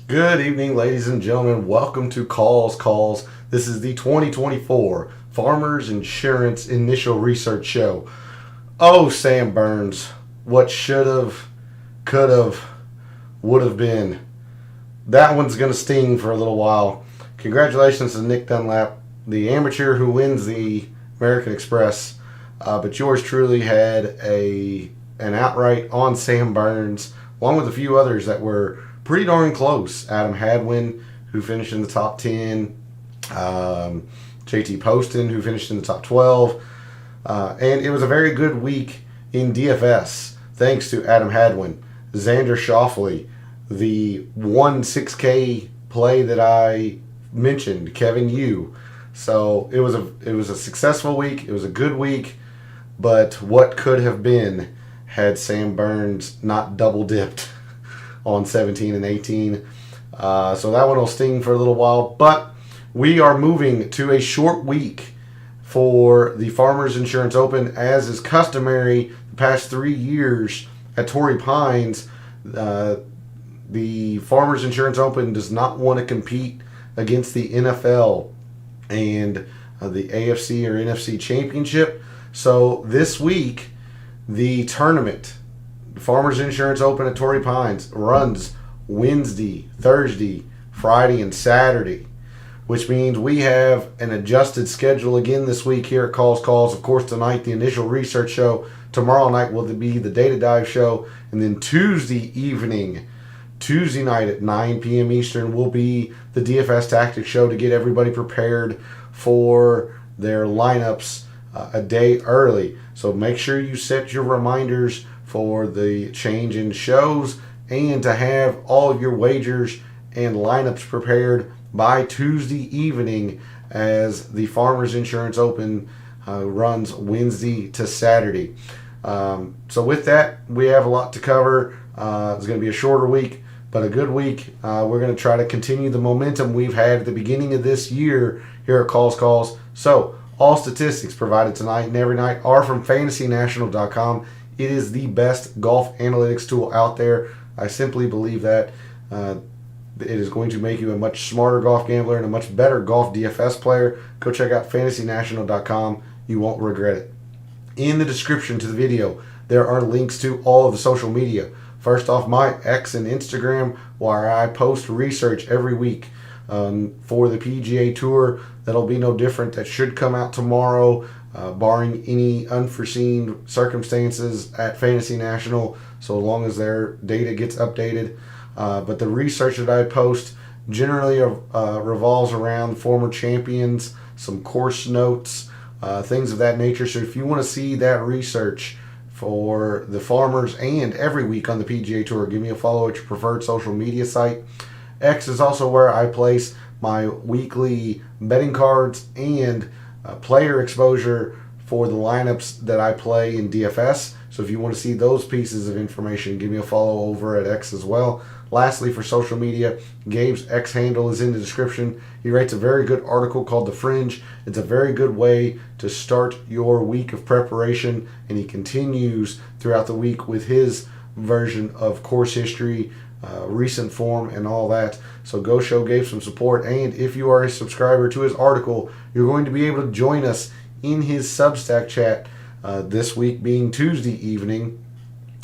Good evening, ladies and gentlemen. Welcome to Calls. This is the 2024 Farmers Insurance Initial Research Show. Oh, Sam Burns, what should have, could have, would have been. That one's going to sting for a little while. Congratulations to Nick Dunlap, the amateur who wins the American Express. But yours truly had an outright on Sam Burns, along with a few others that were pretty darn close. Adam Hadwin, who finished in the top 10. JT Poston, who finished in the top 12. And it was a very good week in DFS, thanks to Adam Hadwin. Xander Schauffele, the 6K play that I mentioned, Kevin Yu. So it was a successful week. It was a good week. But what could have been had Sam Burns not double dipped on 17 and 18. So that one will sting for a little while. But we are moving to a short week for the Farmers Insurance Open, as is customary the past 3 years at Torrey Pines. The Farmers Insurance Open does not want to compete against the NFL and the AFC or NFC Championship. So this week, the tournament, the Farmers Insurance Open at Torrey Pines, runs Wednesday, Thursday, Friday, and Saturday, which means we have an adjusted schedule again this week here at Calls. Of course, tonight, the initial research show. Tomorrow night will be the Data Dive show. And then Tuesday night at 9 p.m. Eastern will be the DFS Tactics show to get everybody prepared for their lineups a day early. So make sure you set your reminders for the change in shows and to have all of your wagers and lineups prepared by Tuesday evening, as the Farmers Insurance Open runs Wednesday to Saturday. So with that, we have a lot to cover. It's going to be a shorter week, but a good week. We're going to try to continue the momentum we've had at the beginning of this year here at Calls. So all statistics provided tonight and every night are from FantasyNational.com. It is the best golf analytics tool out there. I simply believe that it is going to make you a much smarter golf gambler and a much better golf DFS player. Go check out FantasyNational.com. You won't regret it. In the description to the video, there are links to all of the social media. First off, my X and Instagram, where I post research every week for the PGA Tour. That'll be no different. That should come out tomorrow, barring any unforeseen circumstances at Fantasy National, so long as their data gets updated. But the research that I post generally revolves around former champions, some course notes, things of that nature. So if you want to see that research for the Farmers and every week on the PGA Tour, give me a follow at your preferred social media site. X is also where I place my weekly betting cards and player exposure for the lineups that I play in DFS. So if you want to see those pieces of information, give me a follow over at X as well. Lastly, for social media, Gabe's X handle is in the description. He writes a very good article called The Fringe. It's a very good way to start your week of preparation, and he continues throughout the week with his version of course history, recent form, and all that. So go show Gabe some support, and if you are a subscriber to his article, you're going to be able to join us in his Substack chat this week being Tuesday evening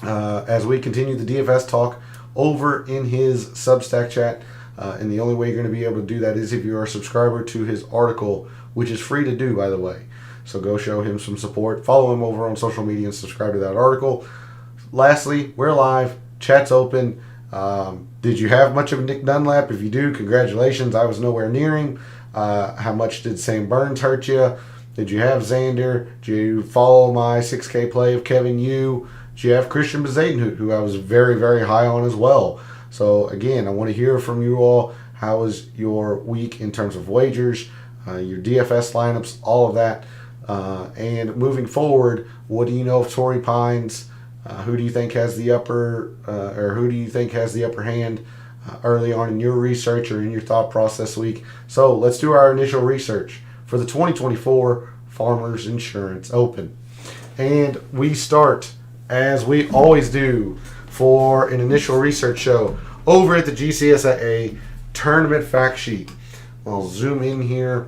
as we continue the DFS talk over in his Substack chat. And the only way you're going to be able to do that is if you are a subscriber to his article, which is free to do, by the way. So go show him some support. Follow him over on social media and subscribe to that article. Lastly, we're live. Chat's open. Did you have much of a Nick Dunlap? If you do, congratulations. I was nowhere near him. How much did Sam Burns hurt you? Did you have Xander? Did you follow my 6K play of Kevin Yu? Did you have Christian Bezaden, who I was very, very high on as well? So again, I want to hear from you all. How was your week in terms of wagers, your DFS lineups, all of that? And moving forward, what do you know of Torrey Pines? Who do you think has the upper hand early on in your research or in your thought process week? So let's do our initial research for the 2024 Farmers Insurance Open. And we start, as we always do, for an initial research show over at the GCSAA tournament fact sheet. I'll zoom in here.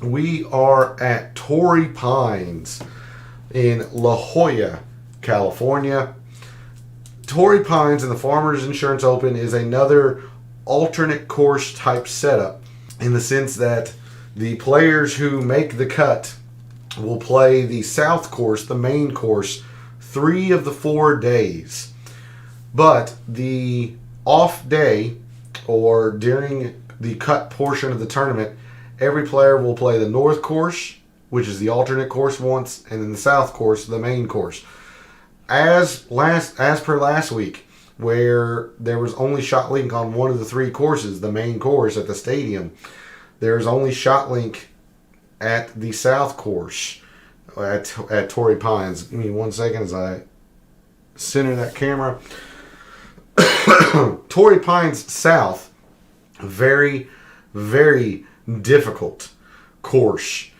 We are at Torrey Pines in La Jolla, California. Torrey Pines in the Farmers Insurance Open is another alternate course type setup in the sense that the players who make the cut will play the South course, the main course, 3 of the 4 days. But the off day, or during the cut portion of the tournament, every player will play the North course, which is the alternate course once, and then the South course, the main course. As per last week, where there was only shot link on one of the 3 courses, the main course at the stadium, there's only shot link at the South course at Torrey Pines. Give me 1 second as I center that camera. Torrey Pines South, very, very difficult course.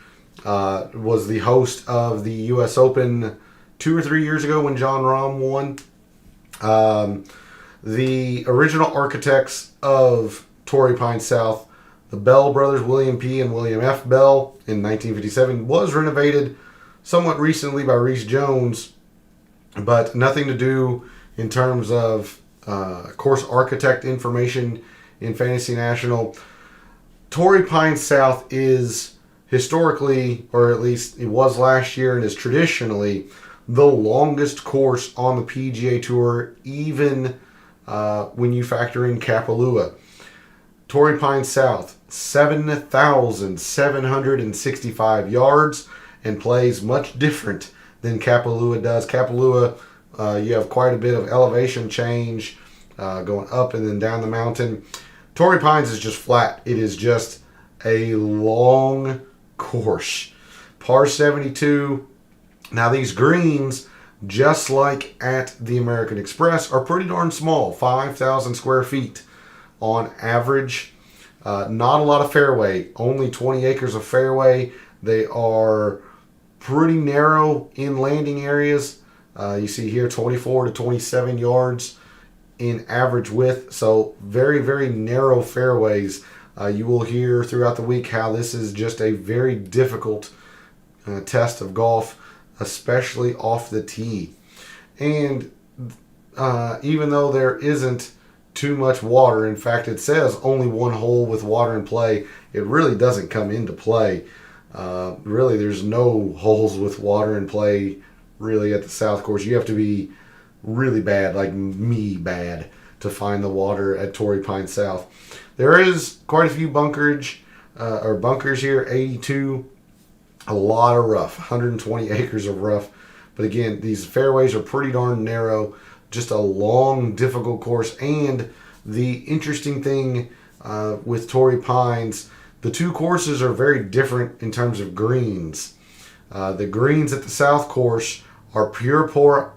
Was the host of the U.S. Open 2 or 3 years ago when John Rahm won. The original architects of Torrey Pines South, the Bell brothers, William P. and William F. Bell, in 1957, was renovated somewhat recently by Reese Jones, but nothing to do in terms of course architect information in Fantasy National. Torrey Pines South is historically, or at least it was last year and is traditionally, the longest course on the PGA Tour, even when you factor in Kapalua. Torrey Pines South, 7,765 yards, and plays much different than Kapalua does. Kapalua, you have quite a bit of elevation change going up and then down the mountain. Torrey Pines is just flat. It is just a long course. Par 72. Now these greens, just like at the American Express, are pretty darn small. 5,000 square feet on average. Not a lot of fairway. Only 20 acres of fairway. They are pretty narrow in landing areas. You see here 24 to 27 yards in average width. So very, very narrow fairways. You will hear throughout the week how this is just a very difficult test of golf, especially off the tee. And even though there isn't too much water, in fact it says only 1 hole with water in play, it really doesn't come into play. Really there's no holes with water in play really at the South course. You have to be really bad, like me bad, to find the water at Torrey Pines South. There is quite a few bunkers here, 82. A lot of rough, 120 acres of rough. But again, these fairways are pretty darn narrow. Just a long, difficult course. And the interesting thing with Torrey Pines, the 2 courses are very different in terms of greens. The greens at the South course are pure Poa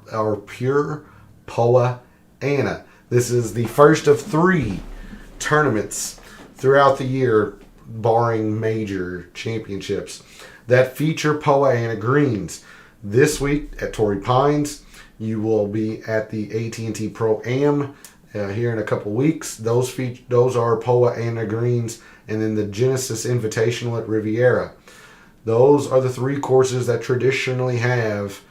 annua. This is the first of 3 tournaments throughout the year, barring major championships, that feature Poa annua greens. This week at Torrey Pines, you will be at the AT&T Pro-Am here in a couple weeks. Those are Poa annua greens, and then the Genesis Invitational at Riviera. Those are the 3 courses that traditionally have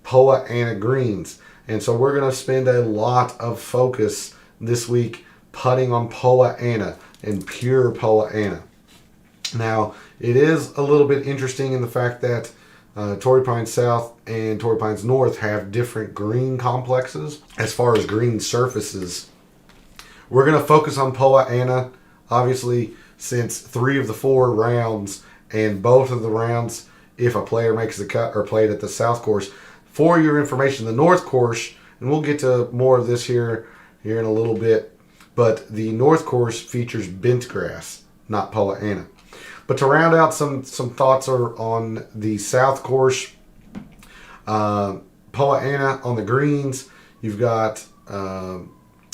Poa annua greens. And so we're going to spend a lot of focus this week putting on Poa annua and pure Poa annua. Now, it is a little bit interesting in the fact that Torrey Pines South and Torrey Pines North have different green complexes as far as green surfaces. We're going to focus on Poa annua, obviously, since 3 of the 4 rounds, and both of the rounds, if a player makes the cut, are played at the South course. For your information, the North course, and we'll get to more of this here in a little bit, but the North course features bent grass, not Poa annua. But to round out some thoughts are on the South course, Poa annua on the greens. You've got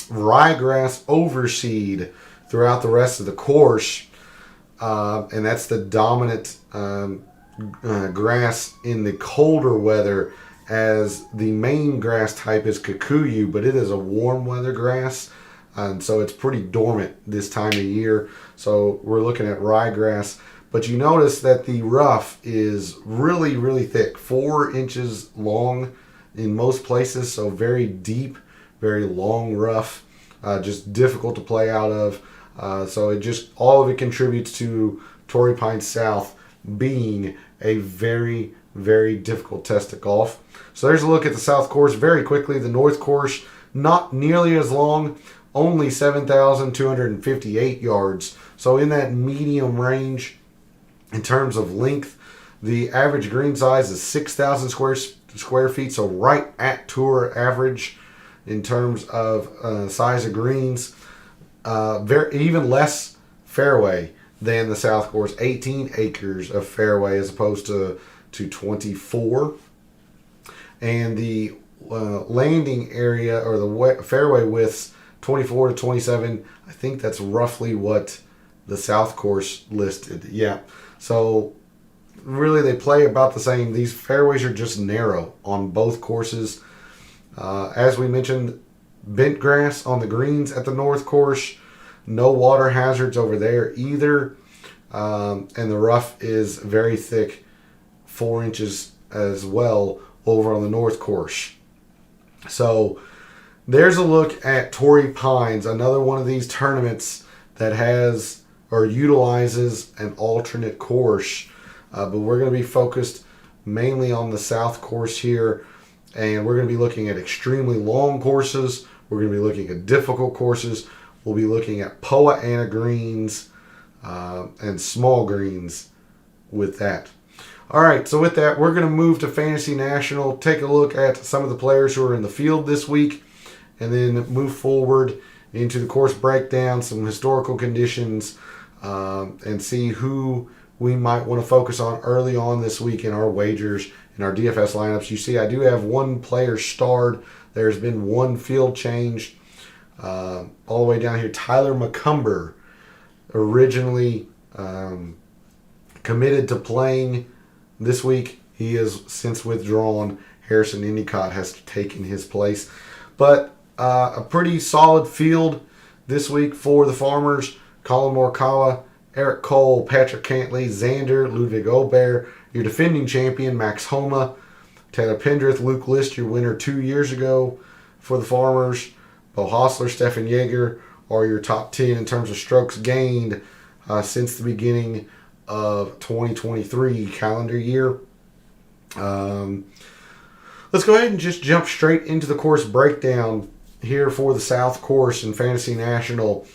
ryegrass overseed throughout the rest of the course, and that's the dominant grass in the colder weather, as the main grass type is kikuyu, but it is a warm weather grass. and so it's pretty dormant this time of year. So we're looking at ryegrass. But you notice that the rough is really, really thick, 4 inches long in most places, so very deep, very long rough, just difficult to play out of. So it just, all of it contributes to Torrey Pines South being a very, very difficult test at golf. So there's a look at the South course very quickly. The North course, not nearly as long, only 7,258 yards. So in that medium range in terms of length. The average green size is 6,000 square feet, so right at tour average in terms of size of greens. Even less fairway than the South course, 18 acres of fairway as opposed to 24. And the landing area, or the fairway widths, 24 to 27. I think that's roughly what the South course listed. Yeah. So really they play about the same. These fairways are just narrow on both courses. As we mentioned, bent grass on the greens at the North course. No water hazards over there either. And the rough is very thick, 4 inches as well over on the North course. So there's a look at Torrey Pines, another one of these tournaments that has or utilizes an alternate course. But we're going to be focused mainly on the South course here. And we're going to be looking at extremely long courses. We're going to be looking at difficult courses. We'll be looking at Poa annua greens and small greens with that. All right, so with that, we're going to move to Fantasy National, take a look at some of the players who are in the field this week, and then move forward into the course breakdown, some historical conditions, and see who we might want to focus on early on this week in our wagers, in our DFS lineups. You see, I do have one player starred. There's been one field change all the way down here. Tyler McCumber, originally committed to playing this week. He has since withdrawn. Harrison Endicott has taken his place. But a pretty solid field this week for the Farmers. Colin Morikawa, Eric Cole, Patrick Cantley, Xander, Ludwig Aubert, your defending champion, Max Homa, Taylor Pendrith, Luke List, your winner 2 years ago for the Farmers, Bo Hostler, Stefan Jaeger are your top 10 in terms of strokes gained since the beginning of 2023 calendar year. Let's go ahead and just jump straight into the course breakdown here for the South course in Fantasy National.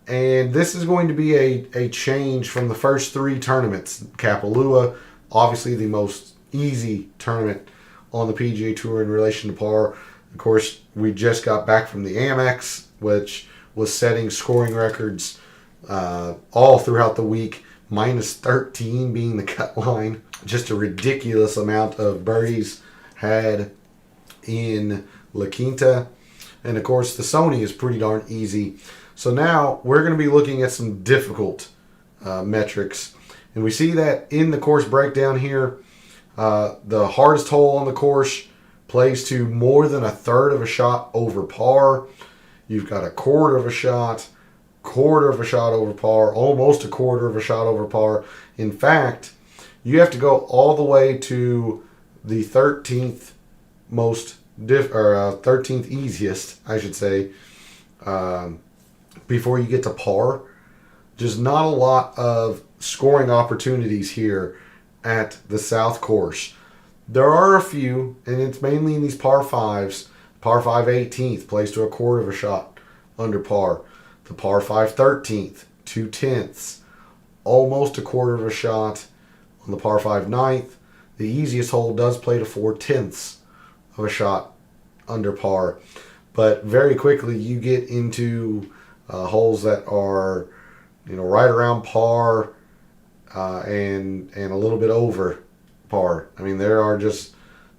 And this is going to be a change from the first 3 tournaments. Kapalua, obviously the most easy tournament on the PGA Tour in relation to par. Of course, we just got back from the Amex, which was setting scoring records all throughout the week, minus 13 being the cut line. Just a ridiculous amount of birdies had in La Quinta. And of course, the Sony is pretty darn easy. So now we're going to be looking at some difficult metrics. And we see that in the course breakdown here, the hardest hole on the course plays to more than a third of a shot over par. You've got a quarter of a shot over par, almost a quarter of a shot over par. In fact, you have to go all the way to the 13th 13th easiest, I should say, before you get to par. Just not a lot of scoring opportunities here at the South course. There are a few, and it's mainly in these par 5s. Par 5 18th plays to a quarter of a shot under par. The par 5 13th, 2/10, almost a quarter of a shot on the par 5 9th. The easiest hole does play to 4/10 of a shot under par. But very quickly you get into holes that are, right around par and a little bit over par. I mean,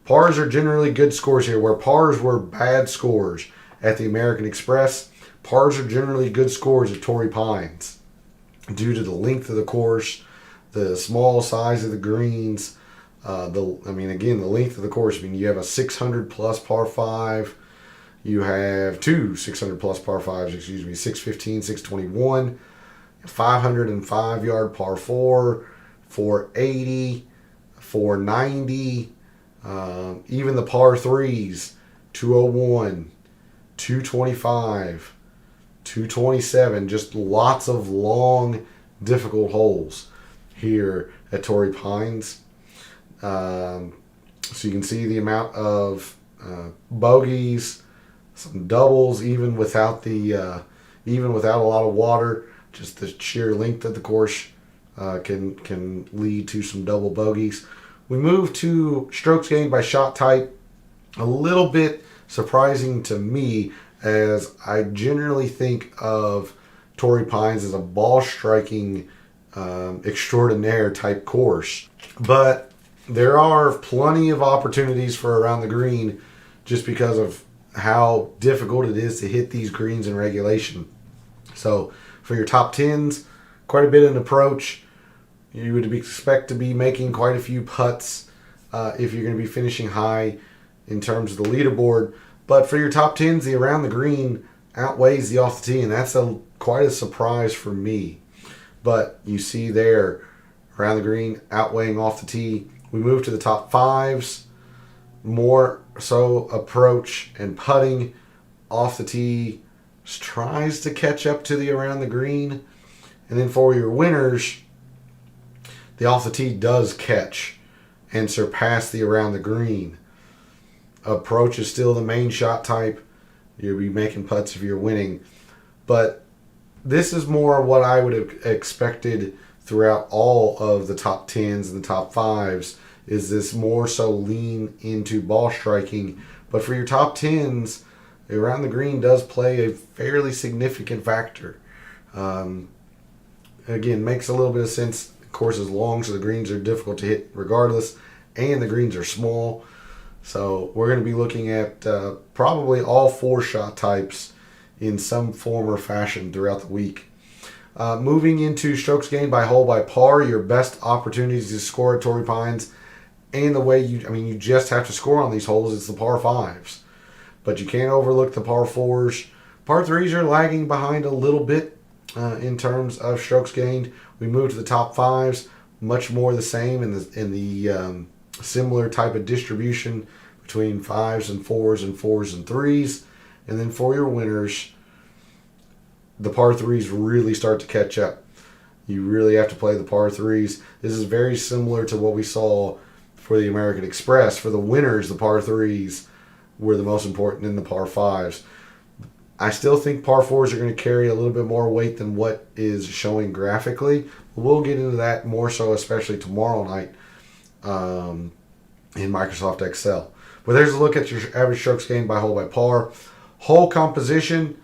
pars are generally good scores here, where pars were bad scores at the American Express. Pars are generally good scores at Torrey Pines due to the length of the course, the small size of the greens. The length of the course. I mean, you have a 600 plus par 5. You have two 600 plus par 5s, 615, 621, 505 yard par 4, 480, 490, even the par 3s, 201, 225, 227, just lots of long, difficult holes here at Torrey Pines. So you can see the amount of bogeys, some doubles, even without a lot of water. Just the sheer length of the course can lead to some double bogeys. We move to strokes gained by shot type. A little bit surprising to me, as I generally think of Torrey Pines as a ball striking extraordinaire type course. But there are plenty of opportunities for around the green just because of how difficult it is to hit these greens in regulation. So for your top 10s, quite a bit in approach. You would expect to be making quite a few putts if you're going to be finishing high in terms of the leaderboard. But for your top 10s, the around the green outweighs the off the tee, and that's quite a surprise for me. But you see there, around the green outweighing off the tee. We move to the top 5s, more so approach and putting. Off the tee tries to catch up to the around the green. And then for your winners, the off the tee does catch and surpass the around the green. Approach is still the main shot type. You'll be making putts if you're winning. But this is more what I would have expected throughout all of the top 10s and the top 5s, is this more so lean into ball striking. But for your top 10s, around the green does play a fairly significant factor. Again, makes a little bit of sense. The course is long, so the greens are difficult to hit regardless, and the greens are small. So we're going to be looking at probably all 4 shot types in some form or fashion throughout the week. Moving into strokes gained by hole by par, your best opportunities to score at Torrey Pines, and the way you just have to score on these holes, it's the par 5s. But you can't overlook the par 4s. Par 3s are lagging behind a little bit in terms of strokes gained. We move to the top 5s, much more the same in the similar type of distribution between 5s and 4s and 4s and 3s. And then for your winners, the par 3s really start to catch up. You really have to play the par 3s. This is very similar to what we saw for the American Express. For the winners, the par 3s were the most important in the par 5s. I still think par 4s are going to carry a little bit more weight than what is showing graphically. We'll get into that more so, especially tomorrow night in Microsoft Excel. But there's a look at your average strokes gained by hole by par. Hole composition: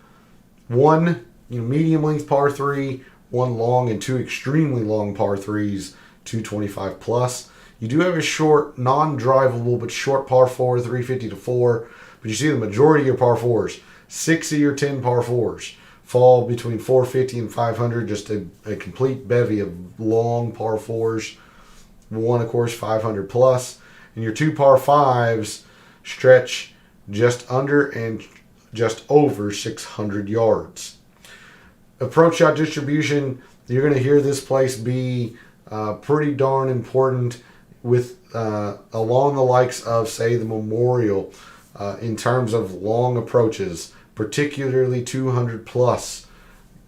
1 medium length par 3, 1 long, and 2 extremely long par 3s, 225 plus. You do have a short, non-drivable, but short par 4, 350 to 4. But you see the majority of your par 4s, 6 of your 10 par 4s, fall between 450 and 500, just a complete bevy of long par 4s. 1, of course, 500 plus. And your 2 par 5s stretch just under and just over 600 yards. Approach shot distribution, you're going to hear this place be pretty darn important with along the likes of, say, the Memorial in terms of long approaches, particularly 200 plus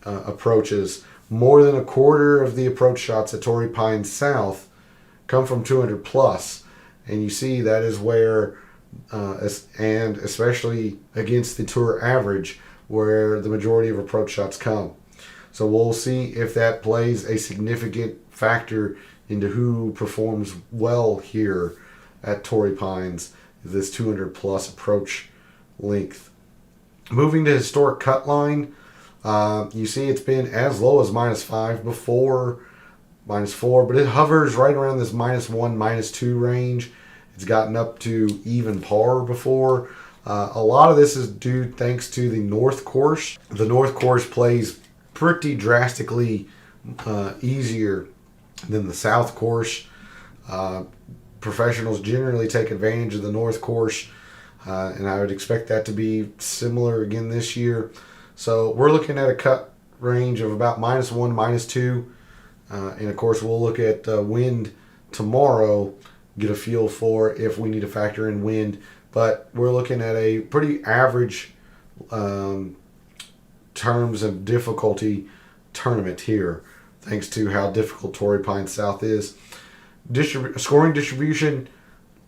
approaches. More than a quarter of the approach shots at Torrey Pines South come from 200 plus, and you see that is where and especially against the tour average, where the majority of approach shots come. So we'll see if that plays a significant factor into who performs well here at Torrey Pines, this 200 plus approach length. Moving to historic cut line, you see it's been as low as -5 before, -4, but it hovers right around this -1, -2 range. It's gotten up to even par before. A lot of this is due thanks to the North Course. The North Course plays pretty drastically easier than the South Course. Professionals generally take advantage of the North Course And I would expect that to be similar again this year. So we're looking at a cut range of about -1, -2. And of course, we'll look at wind tomorrow, get a feel for if we need to factor in wind. But we're looking at a pretty average terms of difficulty tournament here, thanks to how difficult Torrey Pines South is. Scoring distribution,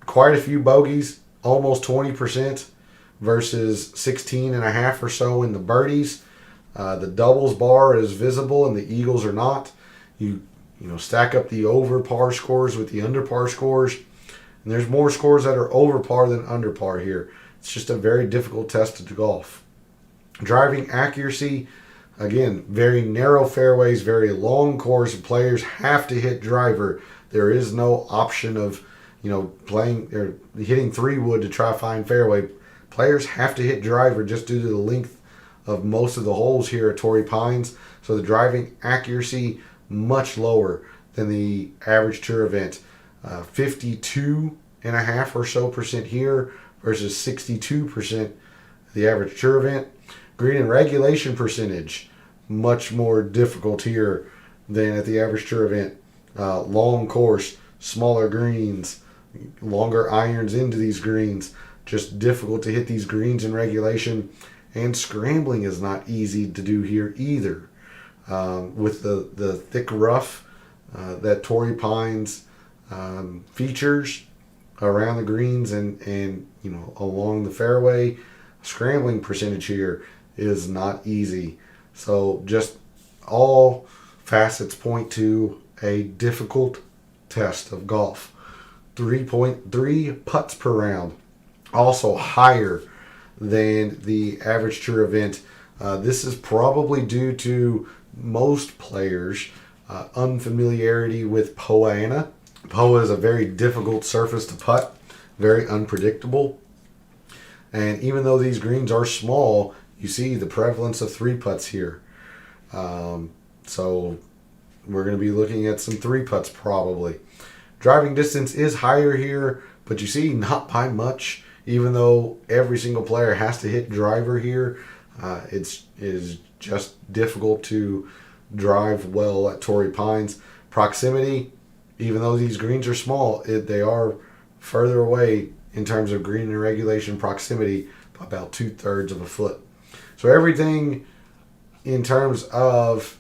quite a few bogeys, almost 20% versus 16.5 or so in the birdies. The doubles bar is visible and the eagles are not. You stack up the over par scores with the under par scores, and there's more scores that are over par than under par here. It's just a very difficult test to golf. Driving accuracy, again, very narrow fairways, very long course. Players have to hit driver. There is no option of playing or hitting 3-wood to try to find fairway. Players have to hit driver just due to the length of most of the holes here at Torrey Pines. So the driving accuracy much lower than the average tour event. 52.5 or so percent here versus 62% the average tour event. Green and regulation percentage, much more difficult here than at the average tour event. Long course, smaller greens, longer irons into these greens. Just difficult to hit these greens in regulation. And scrambling is not easy to do here either. With the thick rough that Torrey Pines features around the greens and along the fairway, scrambling percentage here is not easy. So just all facets point to a difficult test of golf. 3.3 putts per round, also higher than the average tour event. This is probably due to most players' unfamiliarity with Poa. Poa is a very difficult surface to putt, very unpredictable. And even though these greens are small, you see the prevalence of 3 putts here. So we're going to be looking at some 3 putts probably. Driving distance is higher here, but you see not by much. Even though every single player has to hit driver here, it is just difficult to drive well at Torrey Pines. Proximity, even though these greens are small, they are further away in terms of green and regulation proximity by about 2/3 of a foot. So everything in terms of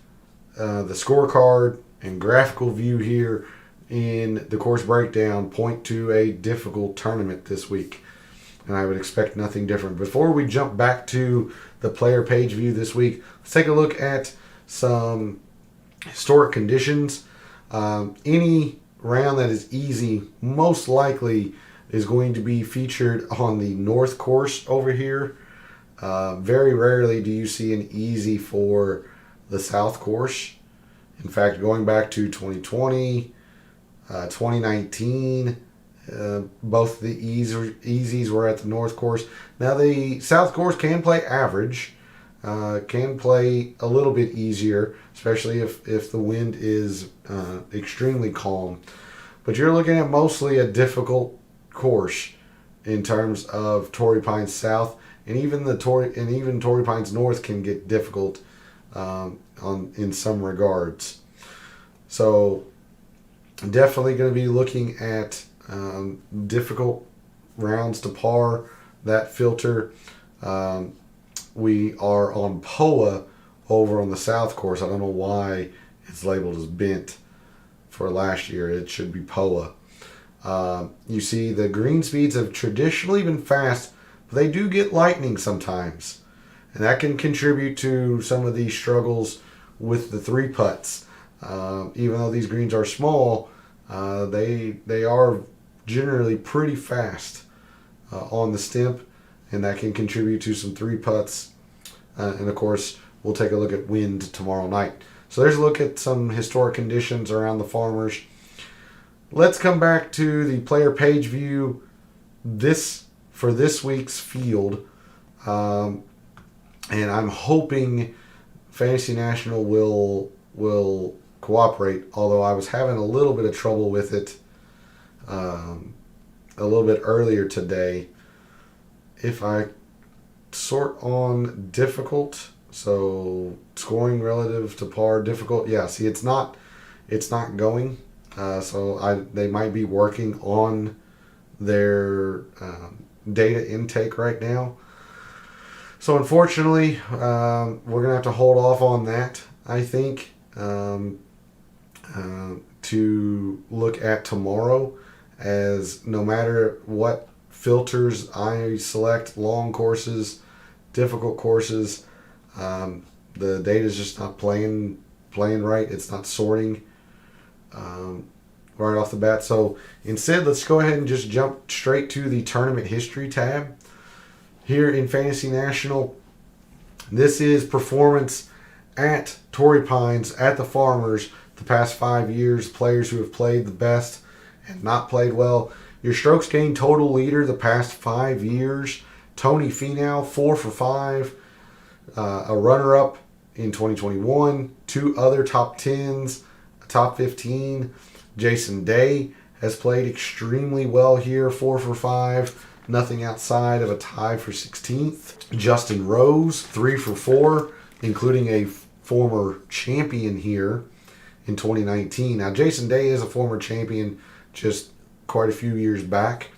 the scorecard and graphical view here in the course breakdown point to a difficult tournament this week. And I would expect nothing different. Before we jump back to the player page view this week, let's take a look at some historic conditions. Any round that is easy most likely is going to be featured on the north course over here. Very rarely do you see an easy for the south course. In fact, going back to 2020, 2019, both the easies were at the north course. Now the south course can play average, can play a little bit easier, especially if the wind is extremely calm. But you're looking at mostly a difficult course in terms of Torrey Pines South, and even Torrey Pines North can get difficult in some regards. So definitely going to be looking at difficult rounds to par, that filter. We are on Poa over on the south course. I don't know why it's labeled as bent for last year. It should be Poa. You see the green speeds have traditionally been fast, but they do get lightning sometimes. And that can contribute to some of these struggles with the 3 putts. Even though these greens are small, they are generally pretty fast on the stimp, and that can contribute to some 3 putts. And of course, we'll take a look at wind tomorrow night. So there's a look at some historic conditions around the Farmers. Let's come back to the player page view for this week's field. And I'm hoping Fantasy National will cooperate, although I was having a little bit of trouble with it a little bit earlier today. if I sort on difficult, so scoring relative to par, difficult, yeah, see, it's not going. So they might be working on their data intake right now. So unfortunately, we're going to have to hold off on that, I think, to look at tomorrow, as no matter what filters I select, long courses, difficult courses, the data is just not playing right. It's not sorting right off the bat. So instead, let's go ahead and just jump straight to the tournament history tab here in Fantasy National. This is performance at Torrey Pines, at the Farmers, the past 5 years, players who have played the best and not played well. Your strokes gained total leader the past 5 years, Tony Finau, 4 for 5, a runner-up in 2021, 2 other top 10s, a top 15. Jason Day has played extremely well here, 4 for 5, nothing outside of a tie for 16th. Justin Rose, 3 for 4, including a former champion here in 2019. Now, Jason Day is a former champion just quite a few years back.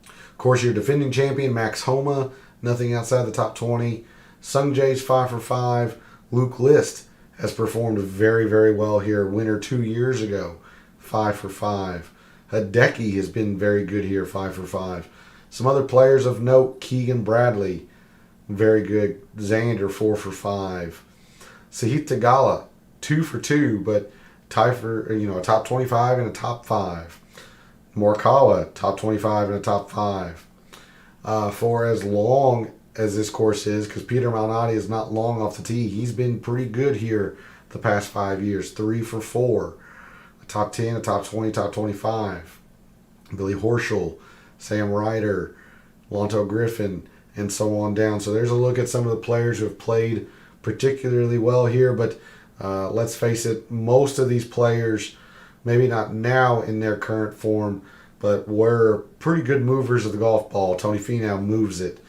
Of course, your defending champion, Max Homa, nothing outside the top 20. Sung Jae's 5 for 5. Luke List has performed very, very well here. Winner 2 years ago, 5 for 5. Hideki has been very good here, 5 for 5. Some other players of note, Keegan Bradley, very good. Xander, 4 for 5. Sahith Theegala, 2 for 2, but tie for a top 25 and a top 5. Morikawa, top 25 and a top 5. For as long as this course is, because Peter Malnati is not long off the tee, he's been pretty good here the past 5 years. 3 for 4. A top 10, a top 20, top 25. Billy Horschel, Sam Ryder, Lonto Griffin, and so on down. So there's a look at some of the players who have played particularly well here, but let's face it, most of these players, maybe not now in their current form, but were pretty good movers of the golf ball. Tony Finau moves it.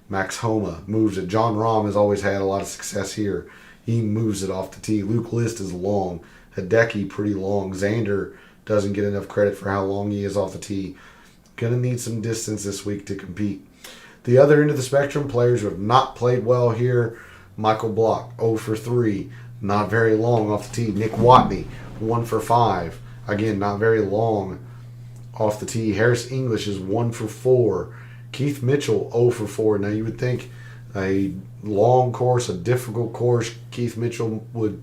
Max Homa moves it. John Rahm has always had a lot of success here. He moves it off the tee. Luke List is long. Hideki pretty long. Xander doesn't get enough credit for how long he is off the tee. Going to need some distance this week to compete. The other end of the spectrum, players who have not played well here. Michael Block, 0 for 3. Not very long off the tee. Nick Watney, 1 for 5. Again, not very long off the tee. Harris English is 1 for 4. Keith Mitchell, 0 for 4. Now, you would think a long course, a difficult course, Keith Mitchell would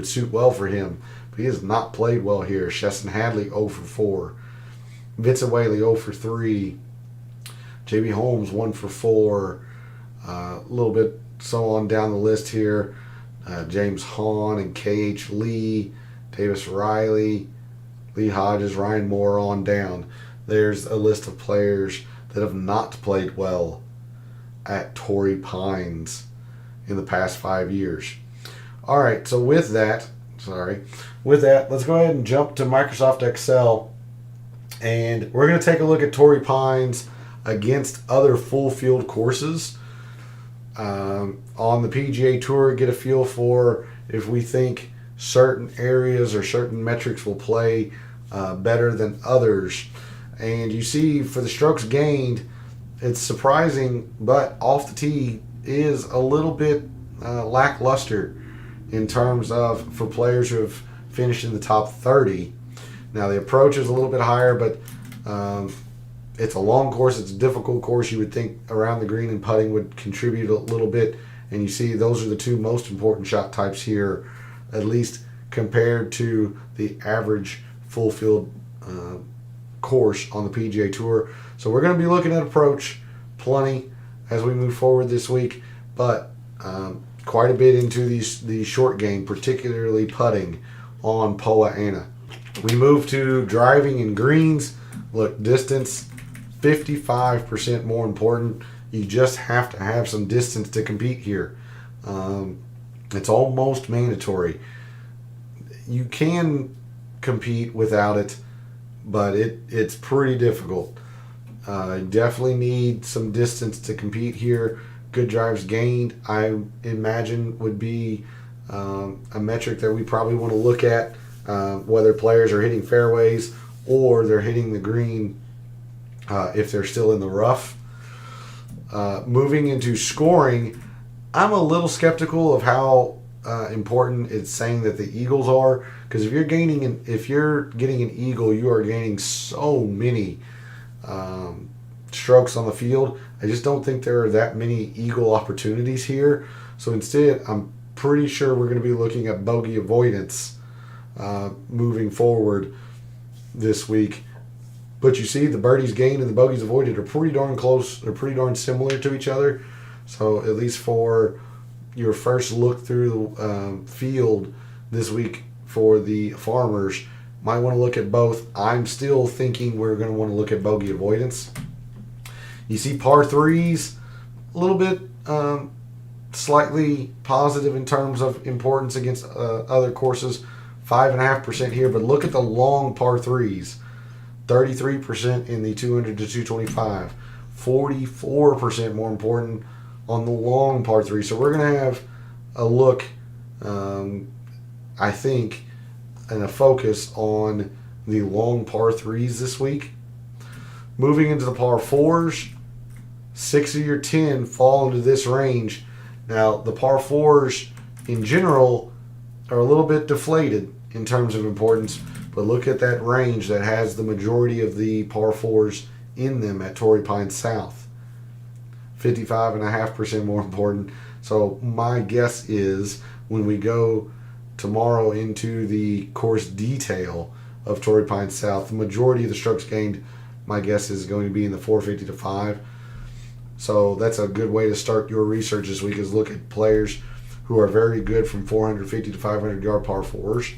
suit well for him. But he has not played well here. Chesson Hadley, 0 for 4. Vincent Whaley, 0 for 3. J.B. Holmes, 1 for 4. A little bit so on down the list here. James Hahn and K.H. Lee, Davis Riley, Lee Hodges, Ryan Moore on down. There's a list of players that have not played well at Torrey Pines in the past 5 years. All right, so with that, let's go ahead and jump to Microsoft Excel, and we're going to take a look at Torrey Pines against other full field courses on the PGA Tour, get a feel for if we think certain areas or certain metrics will play better than others. And you see for the strokes gained, it's surprising, but off the tee is a little bit lackluster in terms of for players who have finished in the top 30. Now the approach is a little bit higher, but it's a long course. It's a difficult course. You would think around the green and putting would contribute a little bit. And you see those are the two most important shot types here, at least compared to the average full field course on the PGA Tour. So we're going to be looking at approach plenty as we move forward this week, but quite a bit into the short game, particularly putting on Poa annua. We move to driving and greens. Look, distance, 55% more important. You just have to have some distance to compete here. It's almost mandatory. You can compete without it, but it's pretty difficult. Definitely need some distance to compete here. Good drives gained, I imagine, would be a metric that we probably want to look at, whether players are hitting fairways or they're hitting the green if they're still in the rough. Moving into scoring, I'm a little skeptical of how important it's saying that the eagles are, because if you're getting an eagle, you are gaining so many strokes on the field. I just don't think there are that many eagle opportunities here. So instead, I'm pretty sure we're going to be looking at bogey avoidance moving forward this week. But you see, the birdies gained and the bogeys avoided are pretty darn close. They're pretty darn similar to each other. So at least for your first look through the field this week for the farmers, might want to look at both. I'm still thinking we're going to want to look at bogey avoidance. You see par threes, a little bit slightly positive in terms of importance against other courses. 5.5% here, but look at the long par threes. 33% in the 200 to 225. 44% more important on the long par three. So we're going to have a look, I think, and a focus on the long par threes this week. Moving into the par fours, 6 of your 10 fall into this range. Now, the par fours in general are a little bit deflated in terms of importance, but look at that range that has the majority of the par fours in them at Torrey Pines South. 55.5% more important. So my guess is when we go tomorrow into the course detail of Torrey Pines South, the majority of the strokes gained, my guess is going to be in the 450 to 5. So that's a good way to start your research this week, is look at players who are very good from 450 to 500 yard par fours.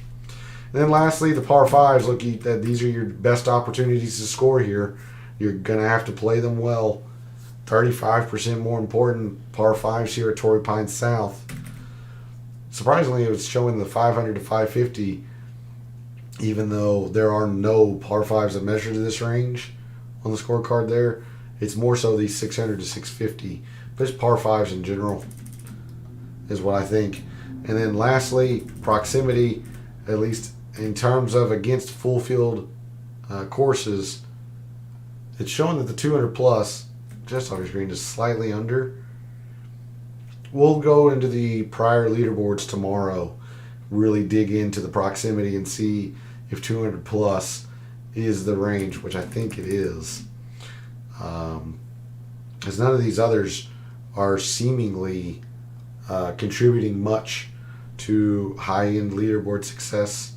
And then lastly, the par fives. Look, these are your best opportunities to score here. You're going to have to play them well. 35% more important par fives here at Torrey Pines South. Surprisingly, it was showing the 500 to 550, even though there are no par fives that measure to this range on the scorecard there. It's more so these 600 to 650. But it's par fives in general is what I think. And then lastly, proximity, at least in terms of against full field courses, it's showing that the 200 plus, just off your screen, is slightly under. We'll go into the prior leaderboards tomorrow, really dig into the proximity and see if 200 plus is the range, which I think it is. As none of these others are seemingly contributing much to high-end leaderboard success.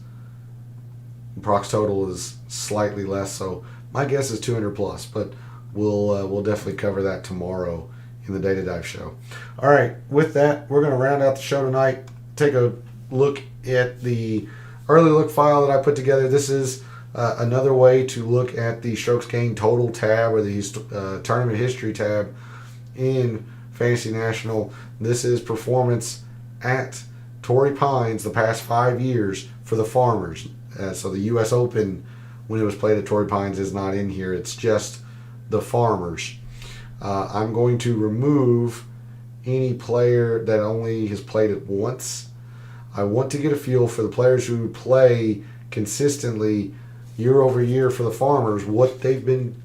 Prox total is slightly less, so my guess is 200 plus, but we'll definitely cover that tomorrow in the Data Dive show. All right, with that, we're going to round out the show tonight. Take a look at the early look file that I put together. This is another way to look at the strokes gained total tab, or the tournament history tab in Fantasy National. This is performance at Torrey Pines the past 5 years for the farmers. So the U.S. Open, when it was played at Torrey Pines, is not in here. It's just the farmers. I'm going to remove any player that only has played it once. I want to get a feel for the players who play consistently year over year for the farmers, what they've been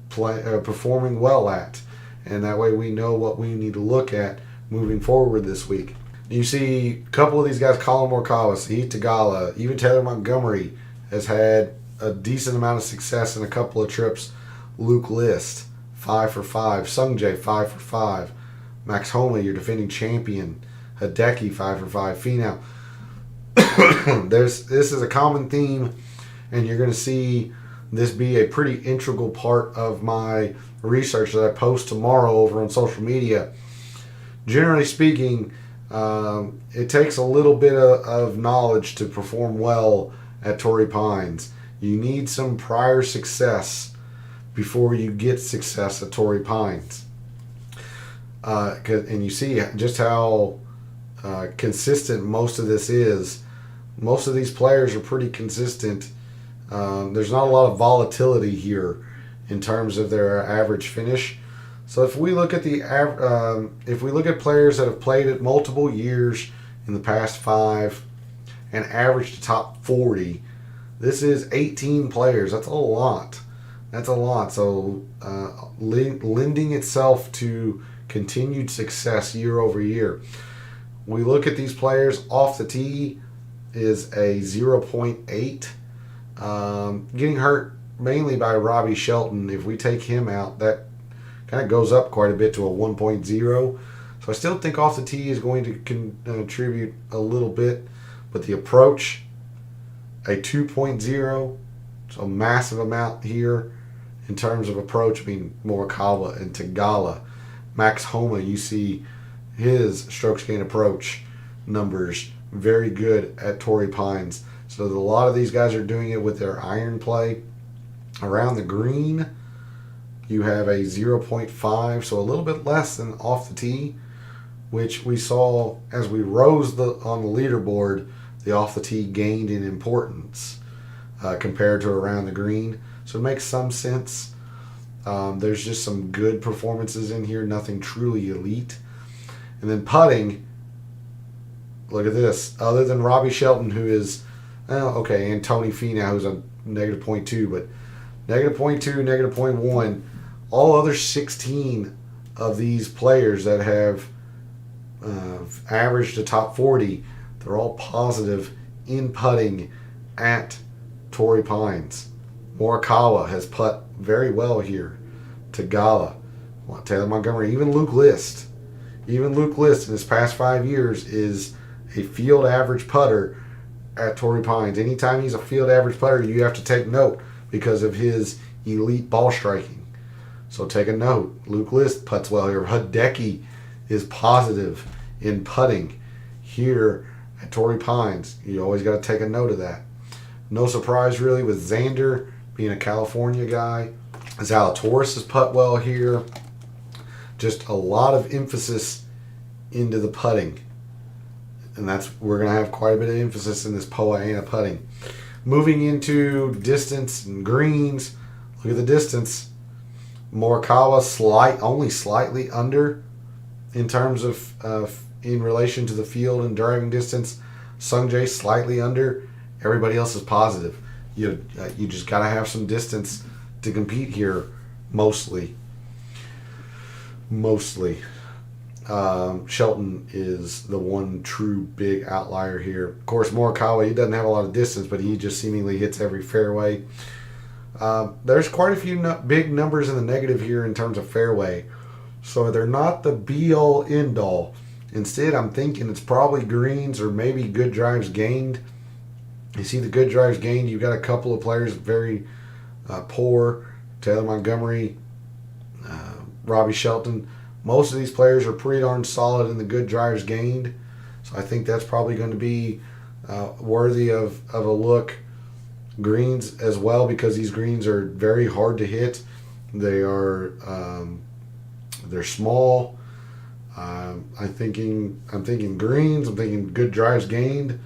performing well at. And that way we know what we need to look at moving forward this week. You see a couple of these guys, Colin Morikawa, Sahith Theegala, even Taylor Montgomery has had a decent amount of success in a couple of trips. Luke List, 5 for 5. Sungjae, 5 for 5. Max Homa, your defending champion. Hideki, 5 for 5. Finau. This is a common theme, and you're going to see this be a pretty integral part of my research that I post tomorrow over on social media. Generally speaking, it takes a little bit of knowledge to perform well at Torrey Pines. You need some prior success before you get success at Torrey Pines. And you see just how consistent most of this is. Most of these players are pretty consistent. There's not a lot of volatility here in terms of their average finish. So if we look at if we look at players that have played it multiple years in the past 5 and averaged the top 40, this is 18 players. That's a lot. That's a lot. So lending itself to continued success year over year. We look at these players off the tee is a 0.8. Getting hurt mainly by Robbie Shelton. If we take him out, that kind of goes up quite a bit to a 1.0. So I still think off the tee is going to contribute a little bit. But the approach, a 2.0. So massive amount here in terms of approach. I mean, Morikawa and Tagala. Max Homa, you see his strokes gain approach numbers very good at Torrey Pines. So a lot of these guys are doing it with their iron play. Around the green, you have a 0.5, so a little bit less than off the tee, which we saw as we rose on the leaderboard, the off the tee gained in importance compared to around the green. So it makes some sense. There's just some good performances in here, nothing truly elite. And then putting, look at this. Other than Robbie Shelton, who is, and Tony Finau, who's a negative 0.2, but negative 0.2, negative 0.1, all other 16 of these players that have averaged the top 40, they're all positive in putting at Torrey Pines. Morikawa has putt very well here. Tagala, Taylor Montgomery, even Luke List. Even Luke List in his past 5 years is a field average putter at Torrey Pines. Anytime he's a field average putter, you have to take note because of his elite ball striking. So take a note. Luke List putts well here. Hideki is positive in putting here at Torrey Pines. You always got to take a note of that. No surprise really with Xander being a California guy. Zalatoris has putt well here. Just a lot of emphasis into the putting. And we're going to have quite a bit of emphasis in this Poa-annua putting. Moving into distance and greens. Look at the distance. Morikawa only slightly under in terms of in relation to the field and driving distance. Sungjae slightly under. Everybody else is positive. You just got to have some distance to compete here, mostly. Shelton is the one true big outlier here. Of course, Morikawa, he doesn't have a lot of distance, but he just seemingly hits every fairway. There's quite a few big numbers in the negative here in terms of fairway. So they're not the be-all, end-all. Instead, I'm thinking it's probably greens or maybe good drives gained. You see the good drives gained. You've got a couple of players very poor. Taylor Montgomery, Robbie Shelton. Most of these players are pretty darn solid in the good drives gained. So I think that's probably going to be worthy of a look. Greens as well, because these greens are very hard to hit. They're small. I'm thinking greens. I'm thinking good drives gained.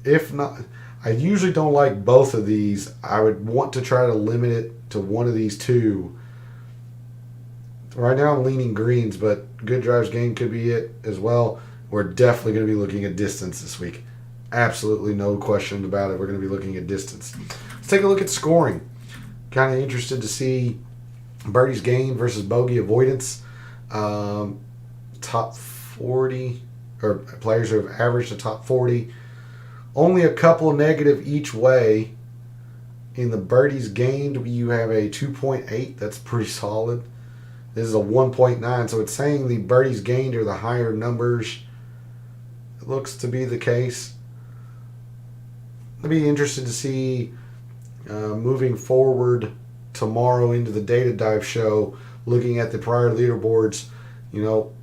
If not, I usually don't like both of these. I would want to try to limit it to one of these two. Right now I'm leaning greens, but good drives gained could be it as well. We're definitely going to be looking at distance this week. Absolutely no question about it. We're going to be looking at distance. Let's take a look at scoring. Kind of interested to see birdies gained versus bogey avoidance. Top 40, or players who have averaged the top 40. Only a couple negative each way. In the birdies gained, you have a 2.8. That's pretty solid. This is a 1.9. So it's saying the birdies gained are the higher numbers. It looks to be the case. I'd be interested to see moving forward tomorrow into the Data Dive show, looking at the prior leaderboards. You know,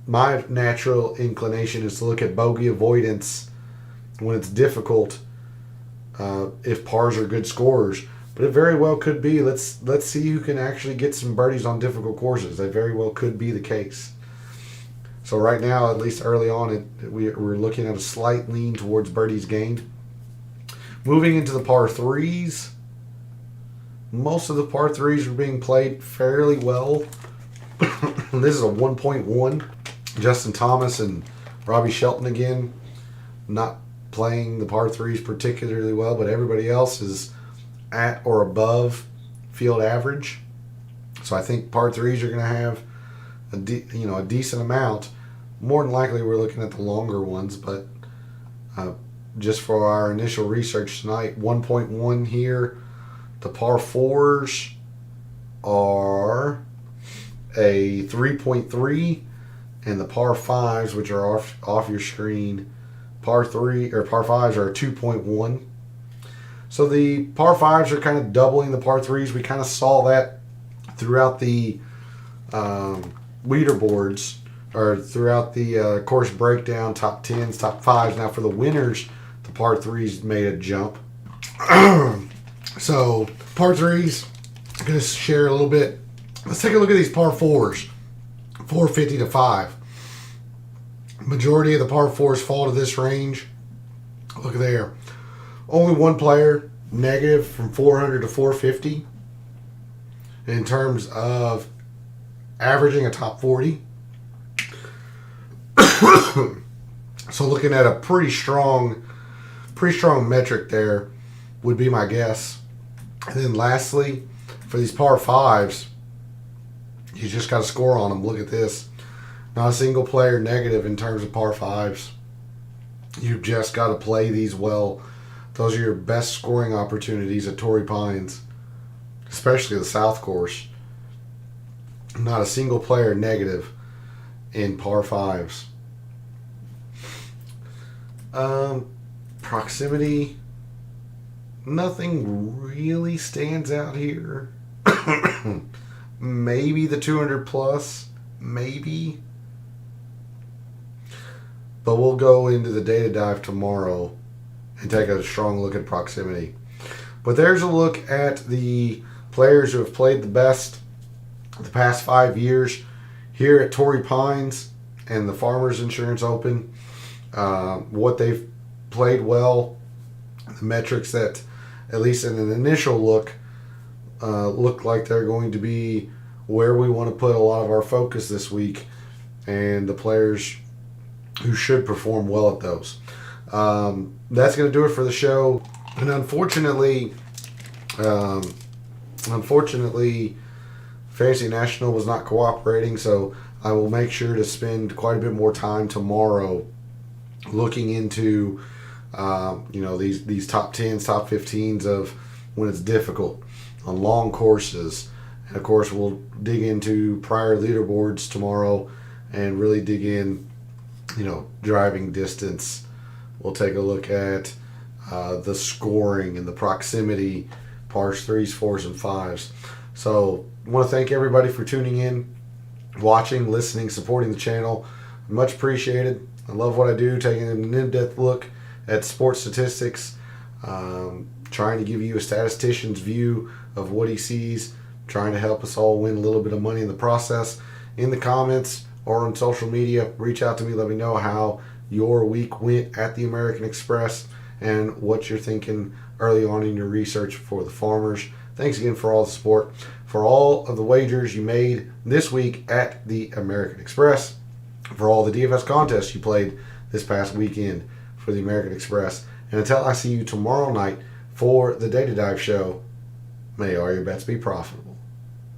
my natural inclination is to look at bogey avoidance when it's difficult, if pars are good scorers. But it very well could be. Let's see who can actually get some birdies on difficult courses. That very well could be the case. So right now, at least early on, we're looking at a slight lean towards birdies gained. Moving into the par threes, most of the par 3s are being played fairly well. This is a 1.1. Justin Thomas and Robbie Shelton again, not playing the par 3s particularly well, but everybody else is at or above field average. So I think par 3s are going to have a decent amount. More than likely, we're looking at the longer ones, but just for our initial research tonight, 1.1 here. The par 4s are a 3.3, and the par 5s, which are off your screen, par 5s are a 2.1. So the par 5s are kind of doubling the par 3s. We kind of saw that throughout the leaderboards, or throughout the course breakdown, top 10s, top 5s. Now for the winners, the par 3s made a jump. So par 3s, I'm going to share a little bit. Let's take a look at these par 4s, 450 to 5. Majority of the par 4s fall to this range. Look there. Only one player negative from 400 to 450 in terms of averaging a top 40. So looking at a pretty strong metric there would be my guess. And then lastly, for these par 5s, you just got to score on them. Look at this. Not a single player negative in terms of par 5s. You've just got to play these well. Those are your best scoring opportunities at Torrey Pines, especially the South Course. Not a single player negative in par 5s. Proximity, nothing really stands out here. Maybe the 200 plus, maybe. But we'll go into the data dive tomorrow and take a strong look at proximity. But there's a look at the players who have played the best the past 5 years here at Torrey Pines and the Farmers Insurance Open. What they've played well, the metrics that, at least in an initial look like they're going to be where we want to put a lot of our focus this week, and the players who should perform well at those. That's going to do it for the show. And unfortunately, Fantasy National was not cooperating, so I will make sure to spend quite a bit more time tomorrow looking into these top 10s, top 15s of when it's difficult on long courses. And of course, we'll dig into prior leaderboards tomorrow and really dig in, driving distance. We'll take a look at the scoring and the proximity, pars 3s, 4s, and 5s. So I want to thank everybody for tuning in, watching, listening, supporting the channel. Much appreciated. I love what I do, taking an in-depth look at sports statistics, trying to give you a statistician's view of what he sees, trying to help us all win a little bit of money in the process. In the comments or on social media, reach out to me, let me know how your week went at the American Express and what you're thinking early on in your research for the Farmers. Thanks again for all the support, for all of the wagers you made this week at the American Express, for all the DFS contests you played this past weekend for the American Express. And until I see you tomorrow night for the Data Dive show, may all your bets be profitable.